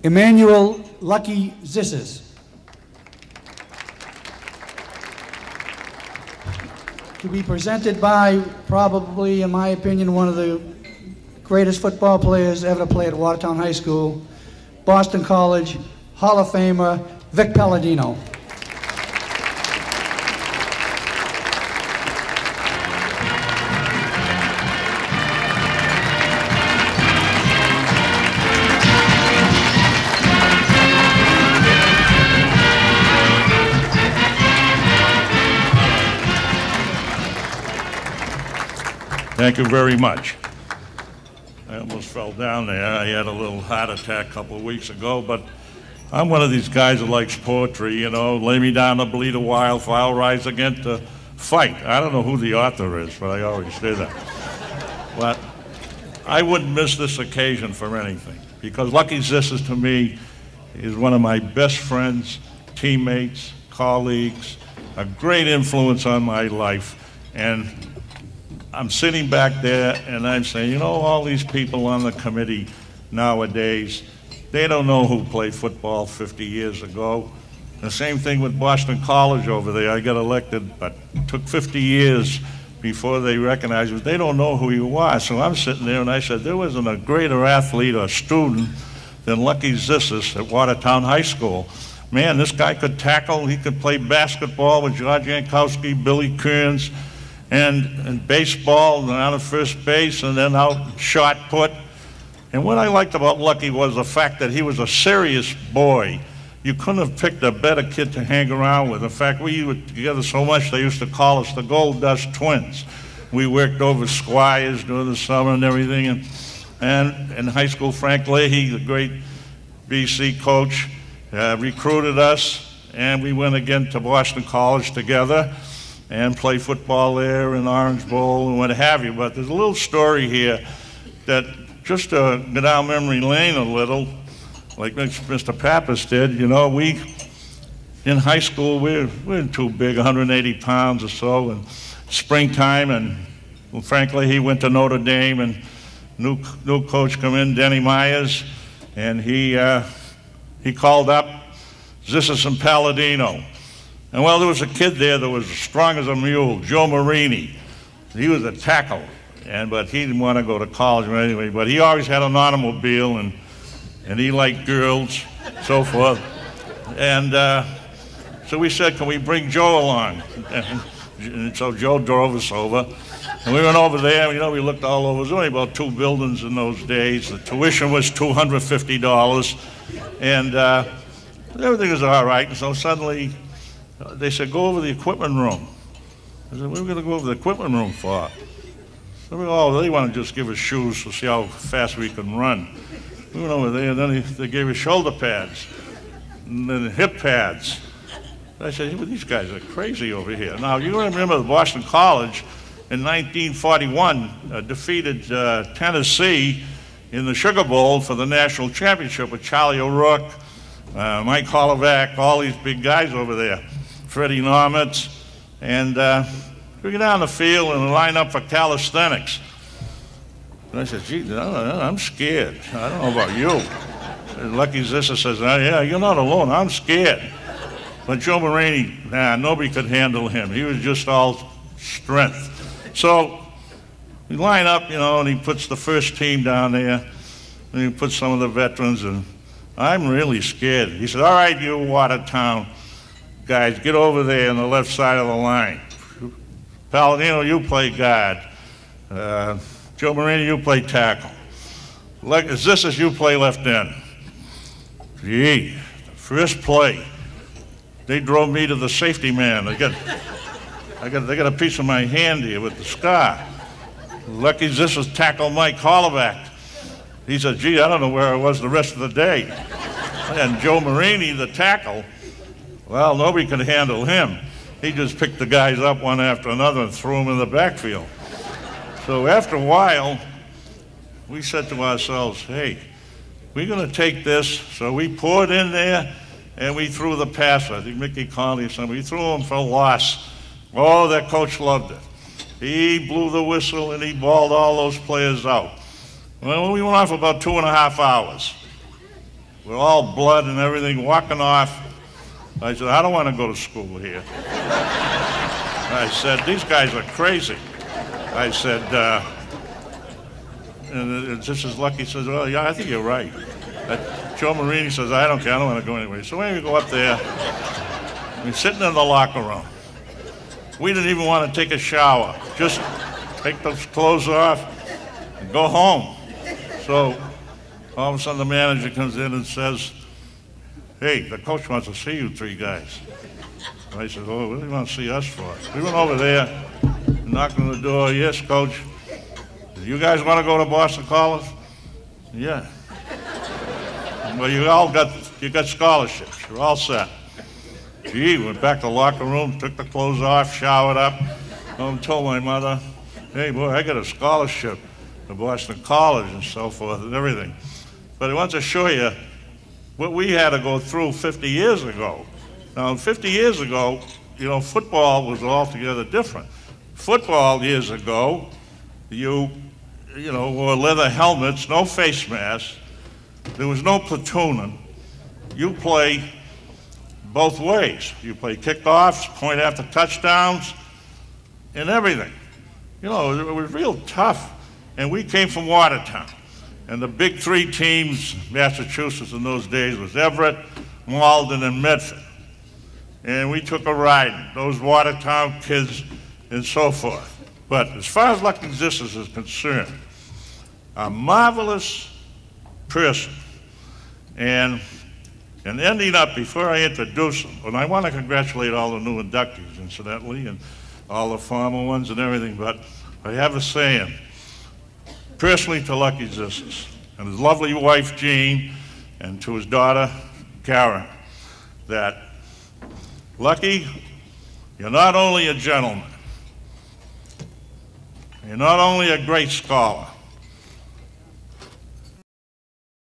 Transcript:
Emmanuel Lucky Zissis. To be presented by, probably, in my opinion, one of the greatest football players ever to play at Watertown High School, Boston College Hall of Famer, Vic Palladino. Thank you very much. I almost fell down there. I had a little heart attack a couple of weeks ago, but I'm one of these guys that likes poetry, you know, lay me down to bleed a while, for I'll rise again to fight. I don't know who the author is, but I always say that. But I wouldn't miss this occasion for anything, because Lucky Zissis to me is one of my best friends, teammates, colleagues, a great influence on my life. And I'm sitting back there and I'm saying, you know, all these people on the committee nowadays, they don't know who played football 50 years ago. The same thing with Boston College over there. I got elected, but it took 50 years before they recognized it. They don't know who you are. So I'm sitting there and I said, there wasn't a greater athlete or student than Lucky Zissis at Watertown High School. Man, this guy could tackle. He could play basketball with George Yankowski, Billy Kearns, and baseball, and out of first base, and then out shot put. And what I liked about Lucky was the fact that he was a serious boy. You couldn't have picked a better kid to hang around with. In fact, we were together so much they used to call us the Gold Dust Twins. We worked over Squires during the summer and everything. And in high school, Frank Leahy, the great BC coach, recruited us, and we went again to Boston College together and play football there in Orange Bowl and what have you. But there's a little story here that, just to go down memory lane a little, like Mr. Pappas did, you know, in high school, we weren't too big, 180 pounds or so, and springtime, and well, frankly, he went to Notre Dame, and new coach come in, Denny Myers, and he called up Zissis and Palladino. And well, there was a kid there that was as strong as a mule, Joe Marini. He was a tackle, but he didn't want to go to college anyway, but he always had an automobile, and he liked girls, so forth. And so we said, can we bring Joe along? And so Joe drove us over. And we went over there, you know, we looked all over. There was only about 2 buildings in those days. The tuition was $250. And everything was all right. And so suddenly, they said, go over the equipment room. I said, what are we going to go over the equipment room for? So they want to just give us shoes to see how fast we can run. We went over there, and then they gave us shoulder pads, and then hip pads. I said, well, these guys are crazy over here. Now, you remember Boston College in 1941 defeated Tennessee in the Sugar Bowl for the national championship with Charlie O'Rourke, Mike Holovac, all these big guys over there. Freddie Normitz, and we get down the field and line up for calisthenics. And I said, gee, I'm scared. I don't know about you. And Lucky Zissis says, oh, yeah, you're not alone, I'm scared. But Joe Marini, nobody could handle him. He was just all strength. So we line up, you know, and he puts the first team down there, and he puts some of the veterans, and I'm really scared. He said, all right, you Watertown guys, get over there on the left side of the line. Palladino, you play guard. Joe Marini, you play tackle. Zissis, you play left end. Gee, the first play, they drove me to the safety man. They got a piece of my hand here with the scar. Lucky Zissis tackled Mike Holovac. He said, gee, I don't know where I was the rest of the day. And Joe Marini, the tackle, well, nobody could handle him. He just picked the guys up one after another and threw them in the backfield. So after a while, we said to ourselves, hey, we're going to take this. So we poured in there, and we threw the pass. I think Mickey Conley or somebody. We threw him for a loss. Oh, that coach loved it. He blew the whistle, and he balled all those players out. Well, we went on for about 2.5 hours. with all blood and everything, walking off. I said, I don't want to go to school here. I said, these guys are crazy. I said, and just as Lucky says, well, yeah, I think you're right. Joe Marini says, I don't care, I don't want to go anyway. So when we go up there, we're sitting in the locker room. We didn't even want to take a shower. Just take those clothes off and go home. So all of a sudden the manager comes in and says, hey, the coach wants to see you three guys. And I said, oh, what do you want to see us for? We went over there, knocked on the door. Yes, coach. Do you guys want to go to Boston College? Yeah. Well, you got scholarships. You're all set. Gee, went back to the locker room, took the clothes off, showered up, told my mother, hey, boy, I got a scholarship to Boston College and so forth and everything. But I want to show you what we had to go through 50 years ago. Now, 50 years ago, you know, football was altogether different. Football years ago, you know, wore leather helmets, no face masks. There was no platooning. You play both ways. You play kickoffs, point after touchdowns, and everything. You know, it was real tough. And we came from Watertown. And the big three teams, Massachusetts in those days, was Everett, Malden, and Medford. And we took a ride, those Watertown kids and so forth. But as far as Lucky Zissis is concerned, a marvelous person. And ending up, before I introduce him, and I want to congratulate all the new inductees, incidentally, and all the former ones and everything, but I have a saying, personally to Lucky Zissis, and his lovely wife, Jean, and to his daughter, Karen, that, Lucky, you're not only a gentleman, you're not only a great scholar,